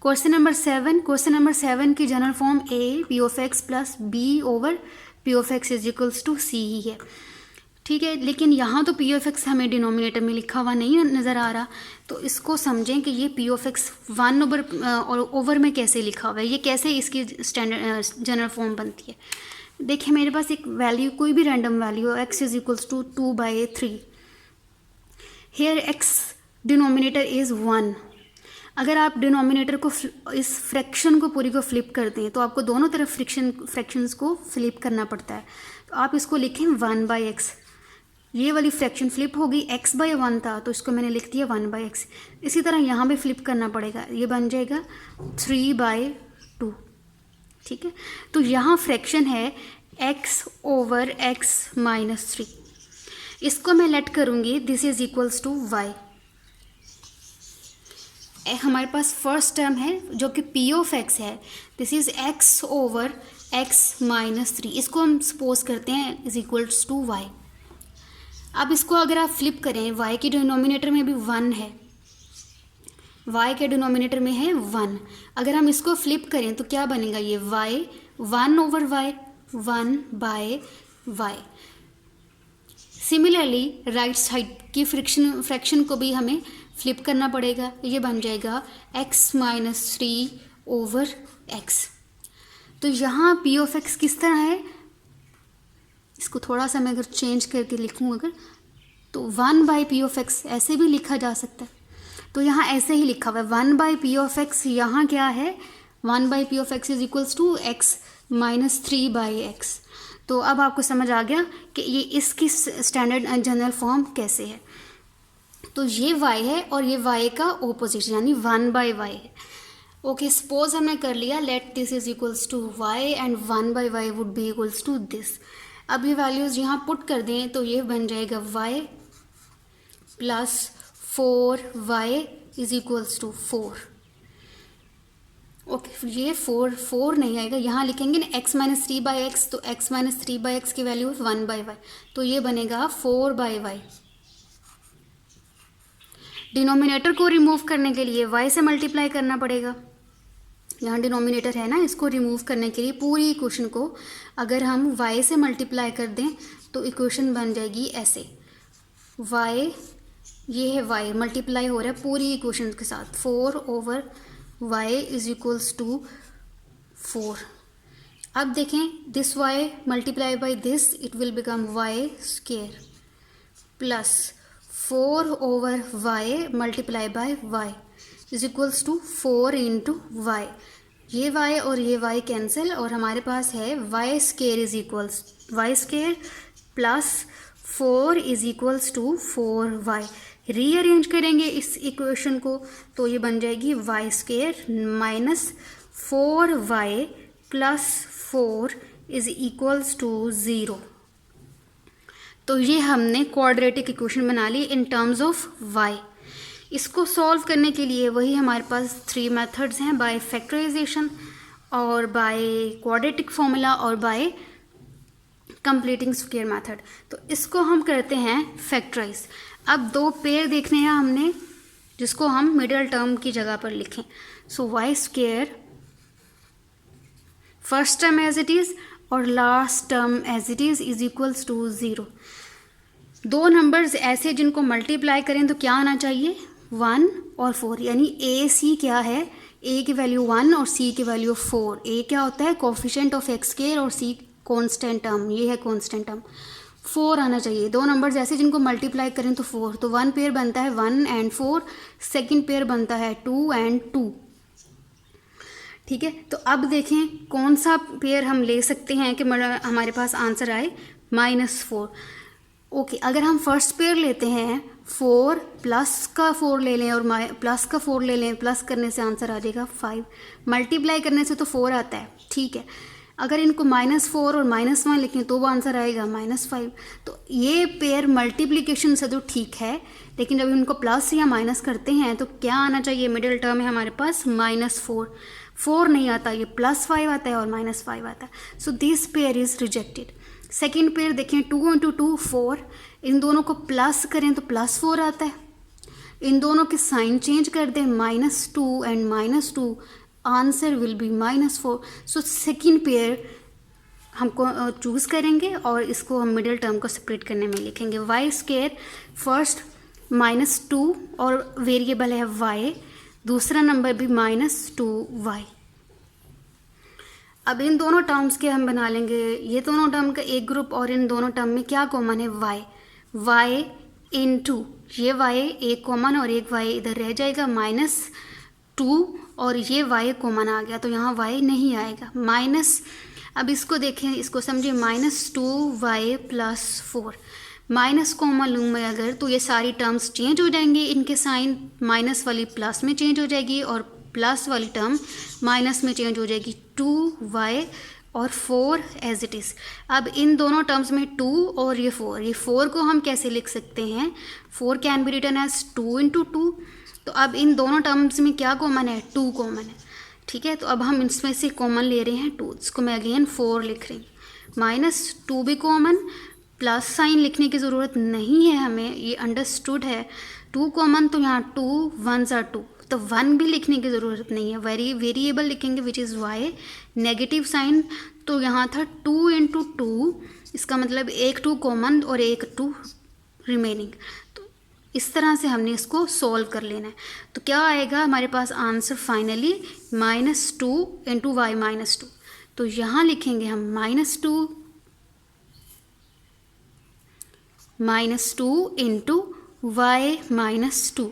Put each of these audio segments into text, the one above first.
Question number 7 की general form A P of X plus B over P of X is equals to C ही है, ठीक है। लेकिन यहाँ तो पी ऑफ एक्स हमें डिनोमिनेटर में लिखा हुआ नहीं नज़र आ रहा, तो इसको समझें कि ये पी ऑफ एक्स 1 ओवर में कैसे लिखा हुआ है, ये कैसे इसकी स्टैंडर्ड जनरल फॉर्म बनती है। देखिए मेरे पास एक वैल्यू, कोई भी random value, x is equals to 2/3। Here x denominator is 1। अगर आप डिनोमिनेटर को, इस फ्रैक्शन को पूरी को फ्लिप करते हैं तो आपको दोनों तरफ फ्रैक्शंस को फ्लिप करना पड़ता है। तो आप इसको लिखें 1/x, ये वाली फ्रैक्शन फ्लिप होगी, x/1 था तो इसको मैंने लिख दिया 1/x। इसी तरह यहाँ भी फ्लिप करना पड़ेगा, ये बन जाएगा 3/2, ठीक है। तो यहाँ फ्रैक्शन है x ओवर x माइनस 3। इसको मैं लेट करूँगी, this is equals to y। हमारे पास फर्स्ट टर्म है जो कि p ऑफ x है, this is x over x minus 3। इसको हम सपोज करते हैं इज इक्वल्स टू y। अब इसको अगर आप फ्लिप करें, y के डिनोमिनेटर में भी 1 है, y के डिनोमिनेटर में है 1। अगर हम इसको फ्लिप करें तो क्या बनेगा, ये y 1 over y 1/y। Similarly right side की फ्रैक्शन को भी हमें फ्लिप करना पड़ेगा, ये बन जाएगा x माइनस 3 ओवर x। तो यहाँ p ऑफ x किस तरह है, इसको थोड़ा सा मैं अगर चेंज करके लिखूँ अगर, तो 1/p ऑफ x ऐसे भी लिखा जा सकता है। तो यहाँ ऐसे ही लिखा हुआ है 1/p ऑफ x, यहाँ क्या है 1/p of x is equals to x minus 3/x। तो अब आपको समझ आ गया कि ये इसकी स्टैंडर्ड जनरल फॉर्म कैसे है। तो ये y है और ये y का ओपोजिट यानी 1/y है। ओके, सपोज हमने कर लिया, let this is equals to y and 1/y would be equals to this. अब ये वैल्यूज़ यहाँ पुट कर दें तो ये बन जाएगा y plus 4y is equals to 4। Okay, ये 4 नहीं आएगा, यहाँ लिखेंगे ना x माइनस 3/x, तो x माइनस 3/x की वैल्यू 1/y, तो ये बनेगा 4/y। डिनोमिनेटर को रिमूव करने के लिए y से मल्टीप्लाई करना पड़ेगा। यहाँ डिनोमिनेटर है ना, इसको रिमूव करने के लिए पूरी इक्वेशन को अगर हम y से मल्टीप्लाई कर दें तो इक्वेशन बन जाएगी ऐसे, y, ये है y मल्टीप्लाई हो रहा है पूरी इक्वेशन के साथ, 4 over y is equals to 4। अब देखें, this y multiply by this, it will become y square plus 4 over y multiply by y is equals to 4 into y। ये y और ये y कैंसिल और हमारे पास है y square is equals y square plus 4 is equals to 4y। Rearrange करेंगे इस equation को तो ये बन जाएगी y square minus 4y plus 4 is equals to 0। तो ये हमने क्वाड्रेटिक इक्वेशन बना ली इन टर्म्स ऑफ y। इसको सॉल्व करने के लिए वही हमारे पास 3 मेथड्स हैं, बाय फैक्टराइजेशन और बाय क्वाड्रेटिक फॉर्मूला और बाय कंप्लीटिंग स्क्वायर मेथड। तो इसको हम करते हैं फैक्टराइज। अब 2 पेयर देखने हैं हमने जिसको हम मिडिल टर्म की जगह पर लिखें। So y square first term as it is और last term as it is equals to 0। 2 numbers ऐसे जिनको मल्टीप्लाई करें तो क्या आना चाहिए, 1 और 4, यानी ए सी क्या है, a की वैल्यू 1 और c की वैल्यू 4। a क्या होता है कोफिशिएंट ऑफ x स्क्वायर और c कांस्टेंट टर्म, ये है कांस्टेंट टर्म। 4 आना चाहिए। 2 नंबर्स ऐसे जिनको मल्टीप्लाई करें तो 4, तो 1 पेयर बनता है 1 एंड 4, सेकेंड पेयर बनता है 2 एंड 2, ठीक है। तो अब देखें कौन सा पेयर हम ले सकते हैं कि हमारे पास आंसर आए -4। ओके, अगर हम फर्स्ट पेयर लेते हैं 4 प्लस का 4 ले लें और प्लस का 4 ले लें, प्लस करने से आंसर आ जाएगा 5, मल्टीप्लाई करने से तो 4 आता है, ठीक है। अगर इनको -4 और -1 लिखें तो वो आंसर आएगा -5। तो ये पेयर मल्टीप्लिकेशन से तो ठीक है, लेकिन जब इनको प्लस या माइनस करते हैं तो क्या आना चाहिए, मिडिल टर्म है हमारे पास -4, 4 नहीं आता, ये +5 आता है और -5 आता है। So this pair is rejected. Second pair देखें 2 × 2 4, इन दोनों को प्लस करें तो +4 आता है, इन दोनों के साइन चेंज कर दें, -2 and -2, answer will be -4। So second pair हमको चूज़ करेंगे और इसको हम मिडिल टर्म को सेपरेट करने में लिखेंगे। वाई स्क्वायर फर्स्ट -2 और वेरिएबल है y, दूसरा नंबर भी -2y। अब इन दोनों टर्म्स के हम बना लेंगे ये दोनों टर्म का एक ग्रुप, और इन दोनों टर्म में क्या कॉमन है, y इंटू ये y एक कॉमन और एक y इधर रह जाएगा, -2 और ये y कॉमन आ गया तो यहाँ y नहीं आएगा, माइनस। अब इसको देखें, इसको समझिए, -2y + 4, माइनस कॉमन लूँ मैं अगर तो ये सारी टर्म्स चेंज हो जाएंगी, इनके साइन माइनस वाली प्लस में चेंज हो जाएगी और प्लस वाली टर्म माइनस में चेंज हो जाएगी, 2y और 4 एज इट इज़। अब इन दोनों टर्म्स में 2 और ये 4 को हम कैसे लिख सकते हैं, 4 कैन बी रिटन एज 2 × 2। तो अब इन दोनों टर्म्स में क्या कॉमन है, 2 कॉमन है, ठीक है। तो अब हम इसमें से कॉमन ले रहे हैं 2, इसको मैं अगेन 4 लिख रही हूँ, -2 भी कॉमन, प्लस साइन लिखने की ज़रूरत नहीं है हमें, ये अंडरस्टूड है। 2 कॉमन तो यहाँ 2 1s are 2, तो 1 भी लिखने की ज़रूरत नहीं है, वेरिएबल लिखेंगे which is y, negative sign तो यहाँ था 2 × 2, इसका मतलब एक 2 कॉमन और एक 2 रिमेनिंग। तो इस तरह से हमने इसको सॉल्व कर लेना है। तो क्या आएगा हमारे पास आंसर फाइनली, -2 × y -2। तो यहाँ लिखेंगे हम -2 × y -2,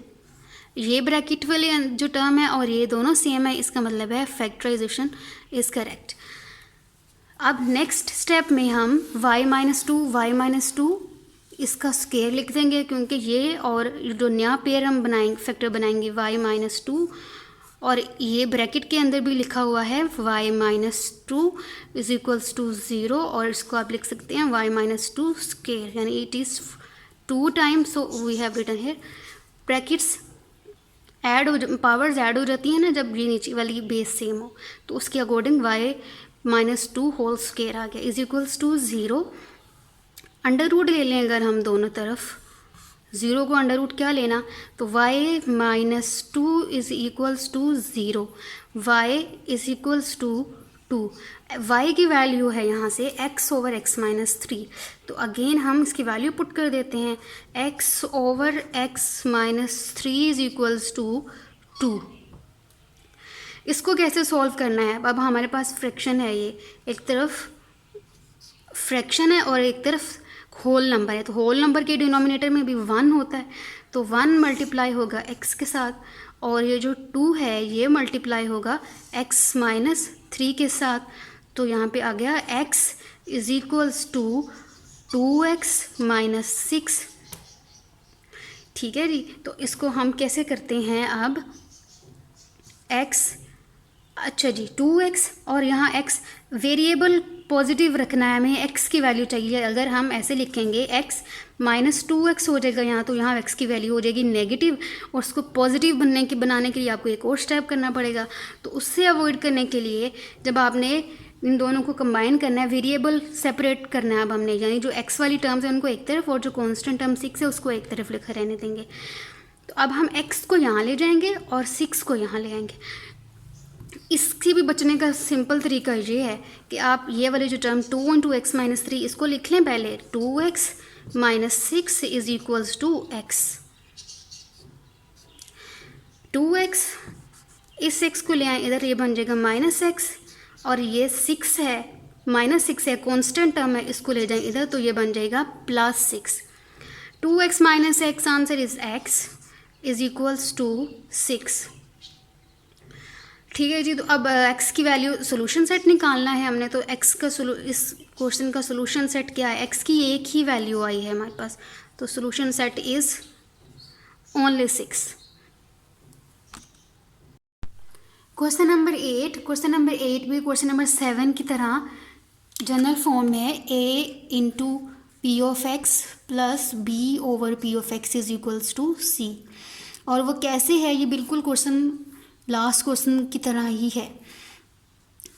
ये ब्रैकेट वाले जो टर्म है और ये दोनों सेम है, इसका मतलब है फैक्टराइजेशन इज़ करेक्ट। अब नेक्स्ट स्टेप में हम y -2 इसका स्केयर लिख देंगे, क्योंकि ये और जो नया पेयर हम बनाएंगे, फैक्टर बनाएंगे y -2, और ये ब्रैकेट के अंदर भी लिखा हुआ है y -2 = 0, और इसको आप लिख सकते हैं y -2 स्केयर, यानी it is 2 times. So we have written here, brackets add हो, पावर्स ऐड हो जाती हैं ना जब ये नीचे वाली बेस सेम हो, तो उसके अकॉर्डिंग y -2 होल स्केयर आ गया = 0। अंडर रूट ले लें अगर हम दोनों तरफ, 0 को अंडर रूट क्या लेना, तो y -2 = 0, y = 2, y की वैल्यू है यहाँ से x/x - 3, तो अगेन हम इसकी वैल्यू पुट कर देते हैं, x/x - 3 = 2। इसको कैसे सॉल्व करना है, अब हमारे पास फ्रैक्शन है, ये एक तरफ फ्रैक्शन है और एक तरफ होल नंबर है, तो होल नंबर के डिनोमिनेटर में भी 1 होता है, तो 1 मल्टीप्लाई होगा x के साथ, और ये जो 2 है ये मल्टीप्लाई होगा x - 3 के साथ, तो यहाँ पे आ गया x = 2x - 6, ठीक है जी। तो इसको हम कैसे करते हैं अब, x, अच्छा जी 2x, और यहाँ x वेरिएबल पॉजिटिव रखना है हमें, x की वैल्यू चाहिए। अगर हम ऐसे लिखेंगे x -2x हो जाएगा यहाँ, तो यहाँ x की वैल्यू हो जाएगी नेगेटिव, और उसको पॉजिटिव बनाने के लिए आपको एक और स्टेप करना पड़ेगा। तो उससे अवॉइड करने के लिए जब आपने इन दोनों को कंबाइन करना है, वेरिएबल सेपरेट करना है अब हमने, यानी जो x वाली टर्म्स है उनको एक तरफ और जो कॉन्स्टेंट टर्म 6 है उसको एक तरफ लिखा रहने देंगे। तो अब हम x को यहाँ ले जाएंगे और 6 को यहाँ ले आएंगे। इससे भी बचने का सिंपल तरीका ये है कि आप ये वाले जो टर्म 2 × x - 3 इसको लिख लें पहले, 2x - 6 = x, 2x, इस x को ले आए इधर, ये बन जाएगा -x, और ये 6 है, -6 है, कॉन्स्टेंट टर्म है, इसको ले जाएं इधर, तो ये बन जाएगा +6, 2x - x, answer is x = 6, ठीक है जी। तो अब x की वैल्यू सोल्यूशन सेट निकालना है हमने, तो x का इस क्वेश्चन का सोल्यूशन सेट क्या है, x की एक ही वैल्यू आई है हमारे पास, तो solution set is only 6। Question number 8 भी क्वेश्चन नंबर 7 की तरह जनरल फॉर्म है, a × p(x) + b/p(x) = c, और वो कैसे है, ये बिल्कुल क्वेश्चन लास्ट क्वेश्चन की तरह ही है।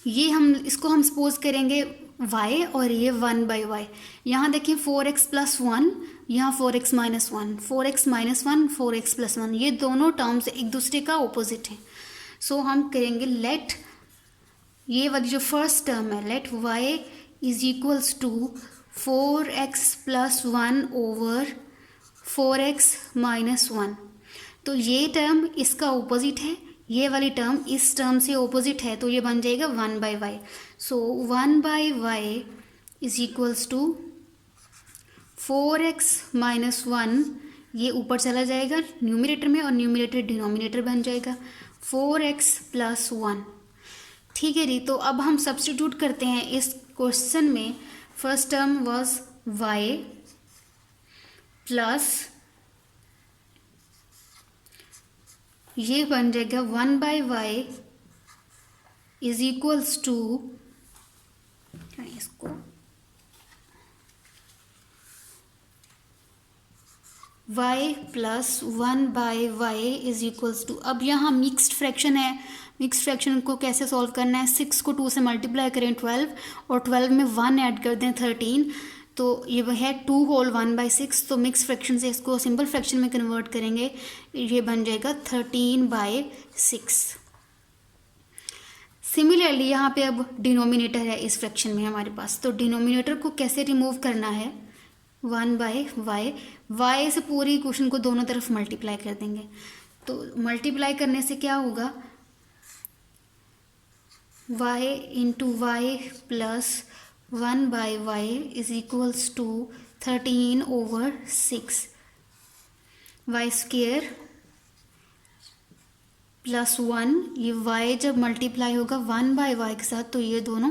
ये हम इसको हम सपोज करेंगे y और ये 1/y। यहाँ देखिए 4x प्लस 1, यहाँ 4x minus 1, 4x minus 1, 4x plus 1, ये दोनों टर्म्स एक दूसरे का ऑपोजिट हैं। सो हम करेंगे लेट, ये वाली जो फर्स्ट टर्म है, let y is equals to 4x plus 1 over 4x minus 1। तो ये टर्म इसका ऑपोजिट है, ये वाली टर्म इस टर्म से ऑपोजिट है, तो ये बन जाएगा 1/y। So 1/y is equals to 4x minus 1, ये ऊपर चला जाएगा न्यूमरेटर में और न्यूमरेटर डिनोमिनेटर बन जाएगा 4x प्लस 1। ठीक है जी। तो अब हम सब्स्टिट्यूट करते हैं इस क्वेश्चन में। First term was y plus ये बन जाएगा 1/y इज इक्वल्स टू, इसको y plus 1/y is equals to, अब यहाँ मिक्स्ड फ्रैक्शन है, मिक्स्ड फ्रैक्शन को कैसे सॉल्व करना है, 6 को 2 से मल्टीप्लाई करें 12 और 12 में 1 ऐड कर दें 13, तो ये है 2 होल 1/6। तो मिक्स फ्रैक्शन से इसको सिंपल फ्रैक्शन में कन्वर्ट करेंगे, ये बन जाएगा 13/6। सिमिलरली यहाँ पे अब डिनोमिनेटर है इस फ्रैक्शन में हमारे पास, तो डिनोमिनेटर को कैसे रिमूव करना है, 1/y, y से पूरी इक्वेशन को दोनों तरफ मल्टीप्लाई कर देंगे। तो मल्टीप्लाई करने से क्या होगा, y into y plus 1/y is equals to 13/6, y square plus 1, ये y जब मल्टीप्लाई होगा 1/y के साथ तो ये दोनों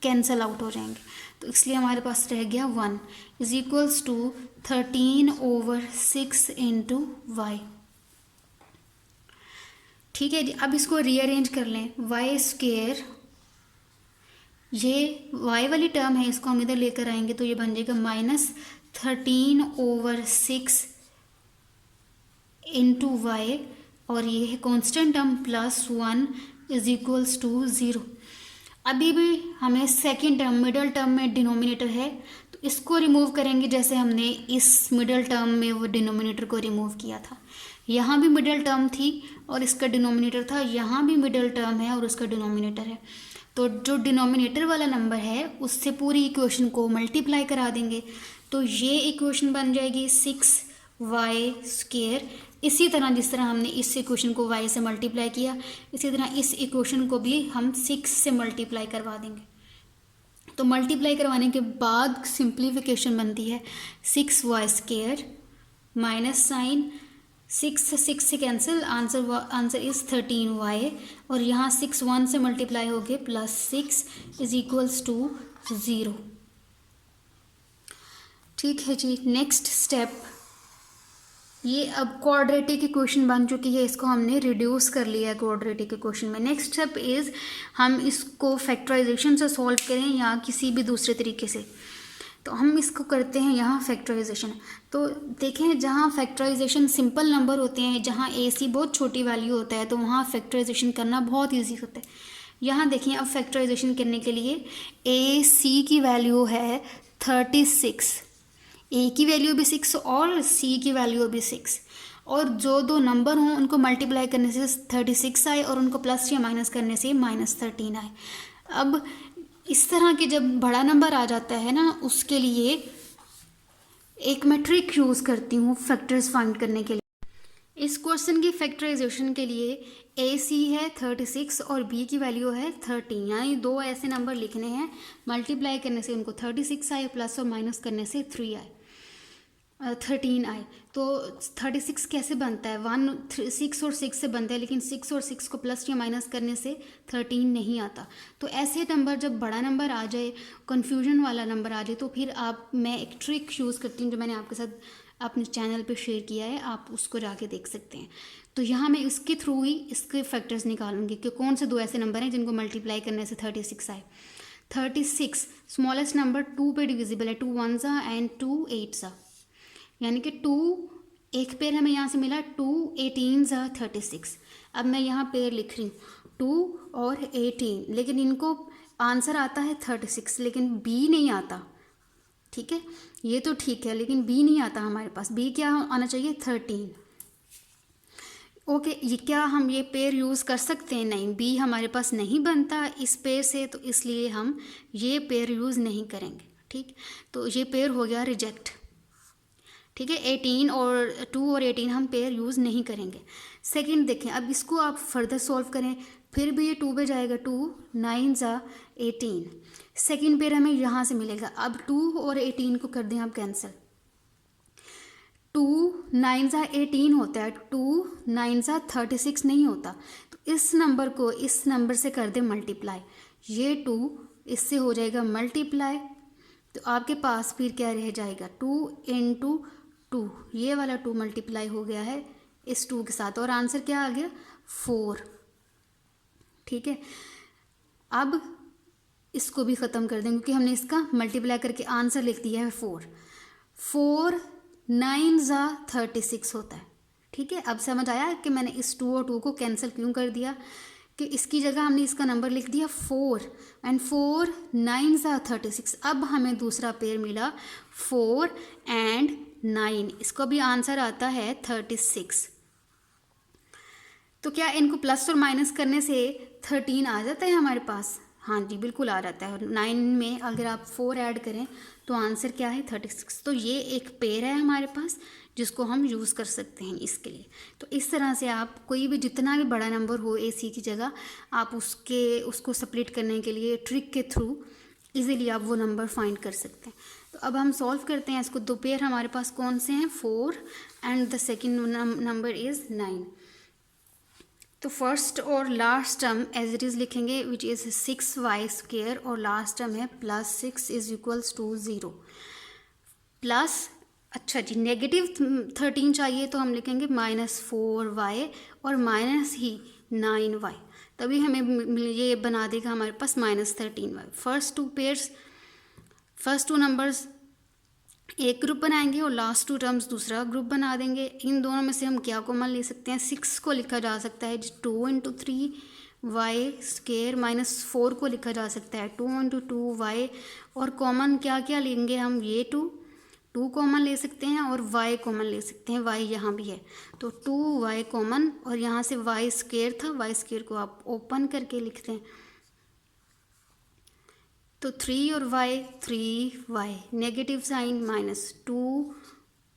कैंसल आउट हो जाएंगे, तो इसलिए हमारे पास रह गया 1 is equals to 13/6 into y। ठीक है जी। अब इसको रीअरेंज कर लें, y स्क्वेयर, ये y वाली टर्म है इसको हम इधर लेकर आएंगे तो ये बन जाएगा -13/6 इंटू y, और ये है constant term plus 1 is equals to 0। अभी भी हमें सेकेंड टर्म मिडल टर्म में डिनोमिनेटर है, तो इसको रिमूव करेंगे जैसे हमने इस मिडल टर्म में वो डिनोमिनेटर को रिमूव किया था। यहाँ भी मिडल टर्म थी और इसका डिनोमिनेटर था, यहाँ भी मिडल टर्म है और उसका डिनोमिनेटर है, तो जो डिनोमिनेटर वाला नंबर है उससे पूरी इक्वेशन को मल्टीप्लाई करा देंगे, तो ये इक्वेशन बन जाएगी 6y स्क्वेयर। इसी तरह जिस तरह हमने इस इक्वेशन को y से मल्टीप्लाई किया, इसी तरह इस इक्वेशन को भी हम 6 से मल्टीप्लाई करवा देंगे। तो मल्टीप्लाई करवाने के बाद सिंप्लीफिकेशन बनती है 6y स्क्वेयर माइनस साइन 6 से कैंसिल, आंसर इज 13y, और यहाँ 6 1 से मल्टीप्लाई हो गए प्लस 6 इज इक्वल्स टू 0। ठीक है जी। नेक्स्ट स्टेप, ये अब क्वाड्रेटिक इक्वेशन बन चुकी है, इसको हमने रिड्यूस कर लिया है क्वाड्रेटिक इक्वेशन में। नेक्स्ट स्टेप इज़ हम इसको फैक्टराइजेशन से सॉल्व करें या किसी भी दूसरे तरीके से, तो हम इसको करते हैं यहाँ फैक्टराइजेशन। तो देखें, जहाँ फैक्टराइजेशन सिंपल नंबर होते हैं, जहाँ AC बहुत छोटी वैल्यू होता है, तो वहाँ फैक्टराइजेशन करना बहुत ईजी होता है। यहाँ देखें, अब फैक्टराइजेशन करने के लिए AC की वैल्यू है 36, A की वैल्यू भी 6 और C की वैल्यू भी 6, और जो दो नंबर हों उनको मल्टीप्लाई करने से 36 आए और उनको प्लस या माइनस करने से -13 आए। अब इस तरह के जब बड़ा नंबर आ जाता है ना, उसके लिए एक मैं ट्रिक यूज़ करती हूँ फैक्टर्स फाइंड करने के लिए। इस क्वेश्चन की फैक्टराइजेशन के लिए AC है 36 और B की वैल्यू है 13, यानी दो ऐसे नंबर लिखने हैं, मल्टीप्लाई करने से उनको 36 आए, प्लस और माइनस करने से 13 आए। तो 36 कैसे बनता है, 6 और 6 से बनता है, लेकिन 6 और 6 को प्लस या माइनस करने से 13 नहीं आता। तो ऐसे नंबर जब बड़ा नंबर आ जाए, कन्फ्यूजन वाला नंबर आ जाए, तो फिर मैं एक ट्रिक यूज़ करती हूँ जो मैंने आपके साथ अपने चैनल पे शेयर किया है, आप उसको जाके देख सकते हैं। तो यहाँ मैं इसके थ्रू ही इसके फैक्टर्स निकालूंगी कि कौन से दो ऐसे नंबर हैं जिनको मल्टीप्लाई करने से 36 आए। 36 स्मॉलेस्ट नंबर 2 पे डिविजिबल है, 2 1 एंड 2 8, यानी कि 2 एक पेयर हमें यहाँ से मिला, 2 18 36। अब मैं यहाँ पेयर लिख रही हूँ, 2 और 18, लेकिन इनको आंसर आता है 36, लेकिन बी नहीं आता। ठीक है, ये तो ठीक है, लेकिन बी नहीं आता हमारे पास। बी क्या आना चाहिए? 13। ओके, ये क्या हम ये पेयर यूज़ कर सकते हैं? नहीं, बी हमारे पास नहीं बनता इस पेयर से, तो इसलिए हम ये पेयर यूज़ नहीं करेंगे। ठीक, तो ये पेयर हो गया रिजेक्ट। ठीक है, 18 और 2 और 18 हम पेयर यूज़ नहीं करेंगे। सेकंड देखें, अब इसको आप फर्दर सॉल्व करें, फिर भी ये 2 पे जाएगा। 2 9 ज़ा 18, सेकंड पेयर हमें यहाँ से मिलेगा। अब 2 और 18 को कर दें आप कैंसिल। 2 9 ज़ा 18 होता है, 2 9 ज़ा 36 नहीं होता। तो इस नंबर को इस नंबर से कर दें मल्टीप्लाई, ये 2 इससे हो जाएगा मल्टीप्लाई, तो आपके पास फिर क्या रह जाएगा? 2 इंटू 2, ये वाला 2 मल्टीप्लाई हो गया है इस 2 के साथ, और आंसर क्या आ गया? 4। ठीक है, अब इसको भी ख़त्म कर दें, क्योंकि हमने इसका मल्टीप्लाई करके आंसर लिख दिया है 4। 4 9 ज़ा 36 होता है। ठीक है, अब समझ आया कि मैंने इस 2 और 2 को कैंसिल क्यों कर दिया, कि इसकी जगह हमने इसका नंबर लिख दिया 4, एंड 4 9 ज़ा 36। अब हमें दूसरा पेयर मिला 4 एंड 9, इसको भी आंसर आता है 36। तो क्या इनको प्लस और माइनस करने से 13 आ जाता है हमारे पास? हाँ जी, बिल्कुल आ जाता है। 9 में अगर आप 4 ऐड करें तो आंसर क्या है? 36। तो ये एक पेयर है हमारे पास जिसको हम यूज़ कर सकते हैं इसके लिए। तो इस तरह से आप कोई भी जितना भी बड़ा नंबर हो AC की जगह, आप उसको स्प्लिट करने के लिए ट्रिक के थ्रू इजीली आप वो नंबर फाइंड कर सकते हैं। तो अब हम सॉल्व करते हैं इसको। 2 पेयर हमारे पास कौन से हैं? 4 and the second number is 9। तो फर्स्ट और last term as it is लिखेंगे, विच इज़ 6y², और लास्ट टर्म है +6 इज इक्वल्स टू 0 प्लस, अच्छा जी, नेगेटिव 13 चाहिए तो हम लिखेंगे -4y और माइनस ही 9y, तभी हमें ये बना देगा हमारे पास -13y। फर्स्ट टू नंबर्स एक ग्रुप बनाएंगे और लास्ट 2 टर्म्स दूसरा ग्रुप बना देंगे। इन दोनों में से हम क्या कॉमन ले सकते हैं? 6 को लिखा जा सकता है 2 इंटू 3y² -4 को लिखा जा सकता है 2 इंटू 2y, और कॉमन क्या क्या लेंगे हम? ये 2 कॉमन ले सकते हैं और y कॉमन ले सकते हैं, y यहाँ भी है तो 2y कॉमन, और यहाँ से y² था, y² को आप ओपन करके लिखते हैं तो 3 और y 3y, नेगेटिव साइन -2,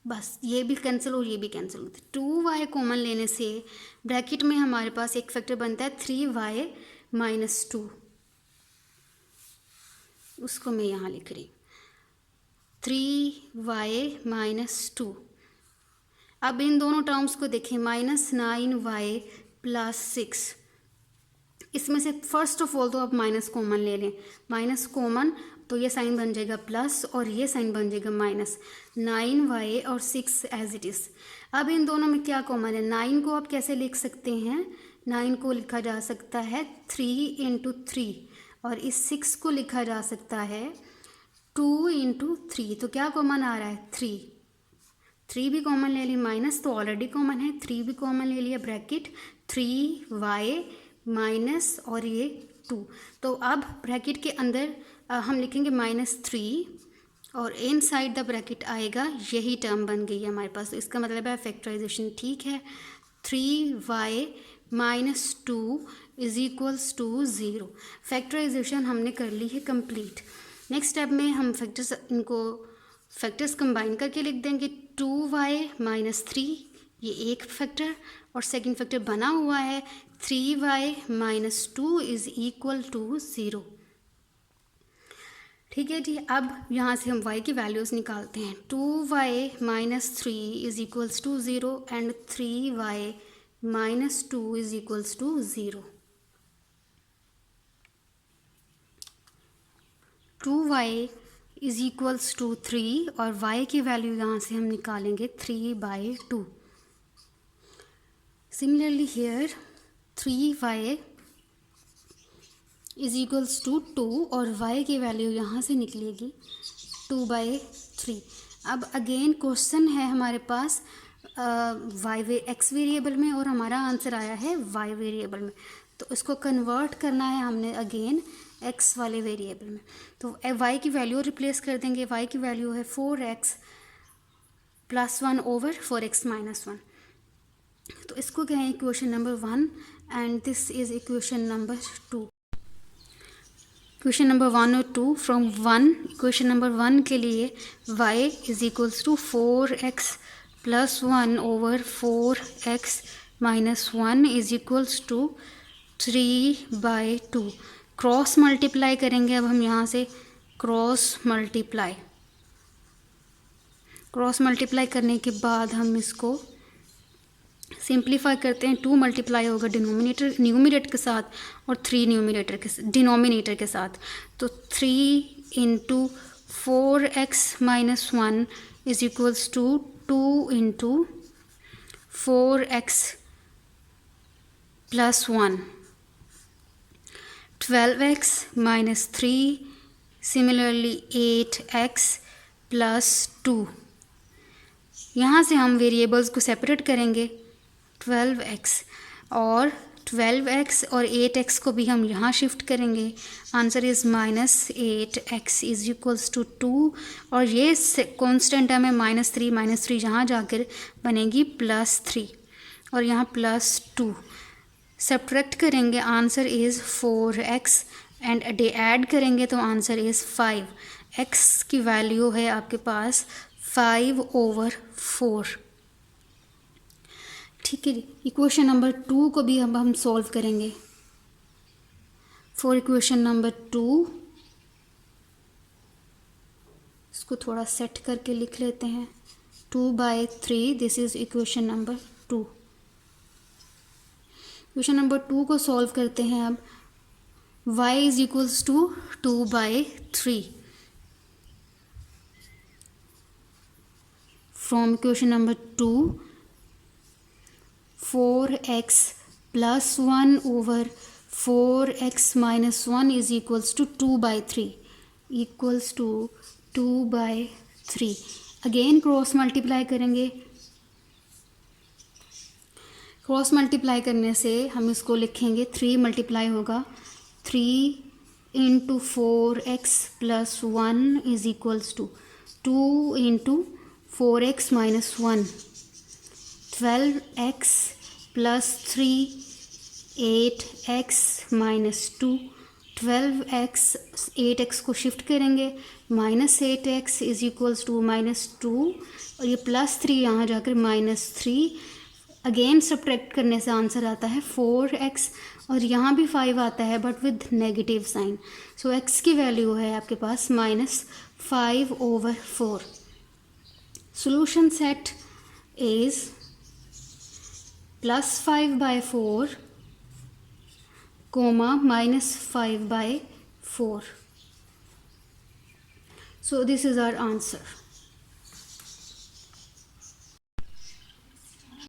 बस ये भी कैंसिल और ये भी कैंसिल होते। 2y कॉमन लेने से ब्रैकेट में हमारे पास एक फैक्टर बनता है 3y -2, उसको मैं यहाँ लिख रही हूँ 3y -2। अब इन दोनों टर्म्स को देखें, -9y + 6, इसमें से फर्स्ट ऑफ ऑल तो आप माइनस कॉमन ले लें, माइनस कॉमन तो ये साइन बन जाएगा प्लस और ये साइन बन जाएगा माइनस। 9y और 6 एज इट इज़। अब इन दोनों में क्या कॉमन है? 9 को आप कैसे लिख सकते हैं? 9 को लिखा जा सकता है 3 इंटू 3, और इस 6 को लिखा जा सकता है 2 इंटू 3। तो क्या कॉमन आ रहा है? 3 भी कॉमन ले ली, माइनस तो ऑलरेडी कॉमन है, 3 भी कॉमन ले लिया, ब्रैकेट 3y माइनस और ये 2। तो अब ब्रैकेट के अंदर हम लिखेंगे -3 और इन साइड द ब्रैकेट आएगा, यही टर्म बन गई है हमारे पास। तो इसका मतलब है फैक्टराइजेशन ठीक है। 3y -2 is equals to 0। Factorisation हमने कर ली है कंप्लीट। नेक्स्ट स्टेप में हम फैक्टर्स कंबाइन करके लिख देंगे। 2y -3 ये एक फैक्टर, और सेकंड फैक्टर बना हुआ है 3y -2 इज इक्वल टू 0। ठीक है जी। अब यहाँ से हम y की वैल्यूज़ निकालते हैं। 2y -3 is equals to 0 and 3y -2 is equals to 0। 2y is equals to 3 और y की वैल्यू यहाँ से हम निकालेंगे 3/2। Similarly here 3y is equals to 2 और y की वैल्यू यहाँ से निकलेगी 2/3। अब अगेन क्वेश्चन है हमारे पास x वेरिएबल में और हमारा आंसर आया है y वेरिएबल में। तो इसको कन्वर्ट करना है हमने अगेन x वाले वेरिएबल में। तो y की वैल्यू रिप्लेस कर देंगे। y की वैल्यू है 4x + 1 ओवर 4x - 1। तो इसको कहें equation number 1 and this is equation number 2। Equation number 1 और 2 फ्रॉम 1, इक्वेशन नंबर 1 के लिए y = 4x + 1 over 4x - 1 = 3/2। Cross multiply करेंगे अब हम यहाँ से क्रॉस मल्टीप्लाई करने के बाद हम इसको सिंप्लीफाई करते हैं। 2 मल्टीप्लाई होगा न्यूमिनेटर के साथ और 3 डिनोमिनेटर के साथ। तो 3 × 4x - 1 = 2 × 4x + 1, 12x - 3, similarly 8x + 2। यहाँ से हम वेरिएबल्स को सेपरेट करेंगे। 12x और 8x को भी हम यहाँ शिफ्ट करेंगे। आंसर इज़ -8x = 2 और ये कांस्टेंट टर्म है -3 यहाँ जाकर बनेगी +3 और यहाँ +2। सब्ट्रैक्ट करेंगे, answer is 4x and add करेंगे तो आंसर इज़ 5। x की वैल्यू है आपके पास 5/4। ठीक है जी। इक्वेशन नंबर 2 को भी हम सॉल्व करेंगे। फॉर इक्वेशन नंबर 2 इसको थोड़ा सेट करके लिख लेते हैं। 2/3 this is equation number 2। Equation number 2 को सॉल्व करते हैं अब। y = 2/3 from equation number 2 4x + 1 over 4x - 1 = 2/3 again cross multiply करेंगे। क्रॉस मल्टीप्लाई करने से हम इसको लिखेंगे 3 मल्टीप्लाई होगा 3 × 4x + 1 = 2 × 4x - 1, 12x + 3 8x - 2, 12x 8x को शिफ्ट करेंगे -8x = -2 और ये +3 यहाँ जाकर -3। अगेन सब्ट्रैक्ट करने से आंसर आता है 4x और यहाँ भी 5 आता है but with negative sign. So x की वैल्यू है आपके पास -5/4। Solution set is +5/4, -5/4. So this is our answer.